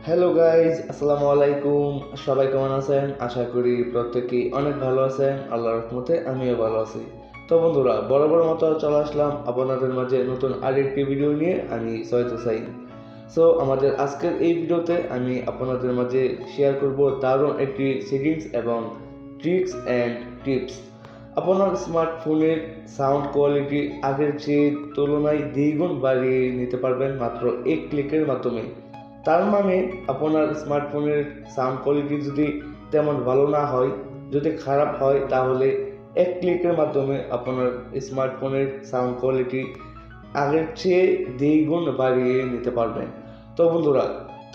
Hello guys, আসসালামু আলাইকুম। সবাই কেমন আছেন? আশা করি প্রত্যেকেই অনেক ভালো আছেন। আল্লাহর রহমতে আমিও ভালো আছি। তো বন্ধুরা, বরাবর মতো চলে আসলাম আপনাদের মাঝে নতুন আরেকটি ভিডিও নিয়ে। আমি সৈয়দ হুসাইন। সো আমাদের আজকের এই ভিডিওতে আমি আপনাদের মাঝে শেয়ার করব দারুণ একটি সেটিংস এবং ট্রিক্স অ্যান্ড টিপস। আপনার স্মার্টফোনের সাউন্ড কোয়ালিটি আগের চেয়ে তুলনায় দ্বিগুণ বাড়িয়ে নিতে পারবেন মাত্র এক ক্লিকের মাধ্যমে। তার মানে আপনার স্মার্টফোনের সাউন্ড কোয়ালিটি যদি তেমন ভালো না হয়, যদি খারাপ হয়, তাহলে এক ক্লিকের মাধ্যমে আপনার স্মার্টফোনের সাউন্ড কোয়ালিটি আগের চেয়ে দ্বিগুণ বাড়িয়ে নিতে পারবেন। তো বন্ধুরা,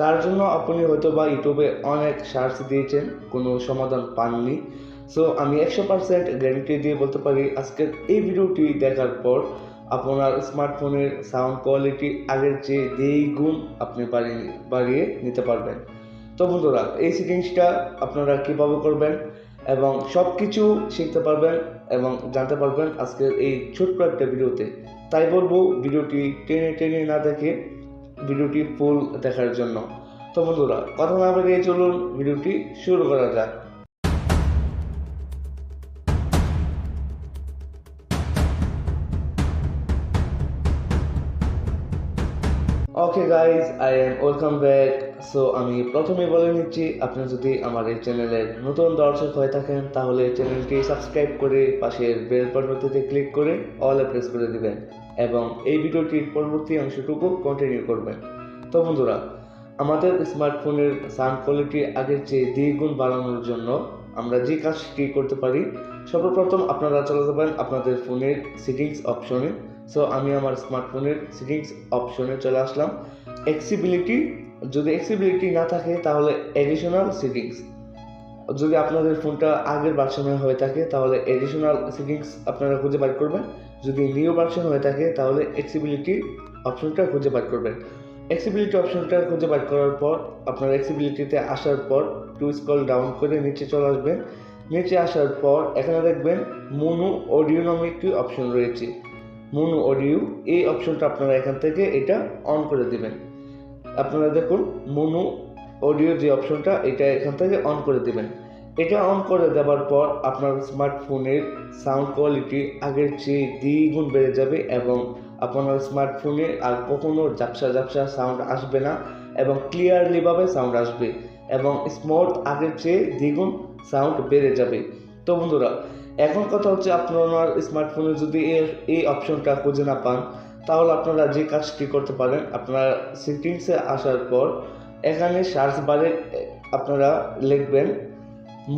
তার জন্য আপনি হয়তো বা ইউটিউবে অনেক সার্চ দিয়েছেন, কোনো সমাধান পাননি। সো আমি 100% গ্যারেন্টি দিয়ে বলতে পারি, আজকের এই ভিডিওটি দেখার পর আপনার স্মার্টফোনের সাউন্ড কোয়ালিটি আগের চেয়ে দ্বিগুণ আপনি বাড়িয়ে নিতে পারবেন। তো বন্ধুরা, এই সেটিংসটা আপনারা কীভাবে করবেন এবং সব কিছু শিখতে পারবেন এবং জানতে পারবেন আজকের এই ছোট্ট একটা ভিডিওতে। তাই বলবো, ভিডিওটি টেনে টেনে না দেখে ভিডিওটি ফুল দেখার জন্য। তো বন্ধুরা, কথা না বাড়িয়ে চলুন ভিডিওটি শুরু করা যাক। Okay guys, I am welcome back. So আমি প্রথমে বলে নিচ্ছি, আপনি যদি আমার এই চ্যানেলের নতুন দর্শক হয়ে থাকেন তাহলে চ্যানেলটি সাবস্ক্রাইব করে পাশের বেল বাটনটিতে ক্লিক করে অলে প্রেস করে দিবেন এবং এই ভিডিওটির পরবর্তী অংশটুকু কন্টিনিউ করবেন। তো বন্ধুরা, আমাদের স্মার্টফোনের সাউন্ড কোয়ালিটি আগের চেয়ে দ্বিগুণ বাড়ানোর জন্য আমরা যে কাজটি করতে পারি, সর্বপ্রথম আপনারা চলে যাবেন আপনাদের ফোনের সেটিংস অপশনে। সো আমি আমার স্মার্টফোনের সেটিংস অপশনে চলে আসলাম। অ্যাক্সিবিলিটি, যদি অ্যাক্সিবিলিটি না থাকে তাহলে এডিশনাল সেটিংস। যদি আপনাদের ফোনটা আগের ভার্সনে হয়ে থাকে তাহলে এডিশনাল সেটিংস আপনারা খুঁজে বের করবেন। যদি নিউ ভার্সন হয়ে থাকে তাহলে অ্যাক্সিবিলিটি অপশনটা খুঁজে বের করবেন। অ্যাক্সিবিলিটি অপশনটা খুঁজে বের করার পর আপনারা অ্যাক্সিবিলিটিতে আসার পর টু স্ক্রল ডাউন করে নিচে চলে আসবেন। নিচে আসার পর এখানে দেখবেন মোনো অডিও নামে একটি অপশন রয়েছে। মোনো অডিও, এই অপশনটা আপনারা এখান থেকে এটা অন করে দিবেন। আপনারা দেখুন, মোনো অডিও যে অপশনটা, এটা এখান থেকে অন করে দিবেন। এটা অন করে দেওয়ার পর আপনার স্মার্টফোনের সাউন্ড কোয়ালিটি আগের চেয়ে দ্বিগুণ বেড়ে যাবে এবং আপনার স্মার্টফোনে আর কখনো ঝাপসা ঝাপসা সাউন্ড আসবে না এবং ক্লিয়ারলিভাবে সাউন্ড আসবে এবং স্মুথ আগের চেয়ে দ্বিগুণ সাউন্ড বেড়ে যাবে। তো বন্ধুরা, এখন কথা হচ্ছে, আপনার স্মার্টফোনে যদি এই অপশনটা খুঁজে না পান তাহলে আপনারা যে কাজটি করতে পারেন, আপনারা সেটিংসে আসার পর এখানে সার্চ বারে আপনারা লিখবেন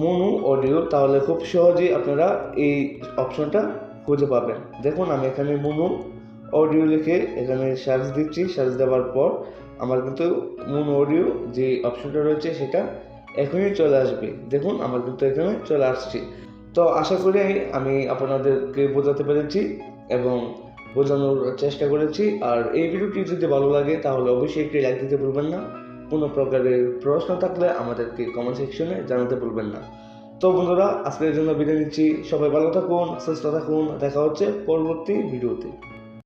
মোনো অডিও, তাহলে খুব সহজেই আপনারা এই অপশনটা খুঁজে পাবেন। দেখুন, আমি এখানে মোনো অডিও লিখে এখানে সার্চ দিচ্ছি। সার্চ দেওয়ার পর আমার কিন্তু মোনো অডিও যে অপশনটা রয়েছে সেটা এখনই চলে আসবে। দেখুন, আমার কিন্তু এখানে চলে আসছে। তো আশা করি আমি আপনাদেরকে বোঝাতে পেরেছি এবং বোঝানোর চেষ্টা করেছি। আর এই ভিডিওটি যদি ভালো লাগে তাহলে অবশ্যই একটি লাইক দিতে ভুলবেন না। কোনো প্রকারের প্রশ্ন থাকলে আমাদেরকে কমেন্ট সেকশনে জানাতে ভুলবেন না। তো বন্ধুরা, আজকের জন্য বিদায় নিচ্ছি। সবাই ভালো থাকুন, সুস্থ থাকুন। দেখা হচ্ছে পরবর্তী ভিডিওতে।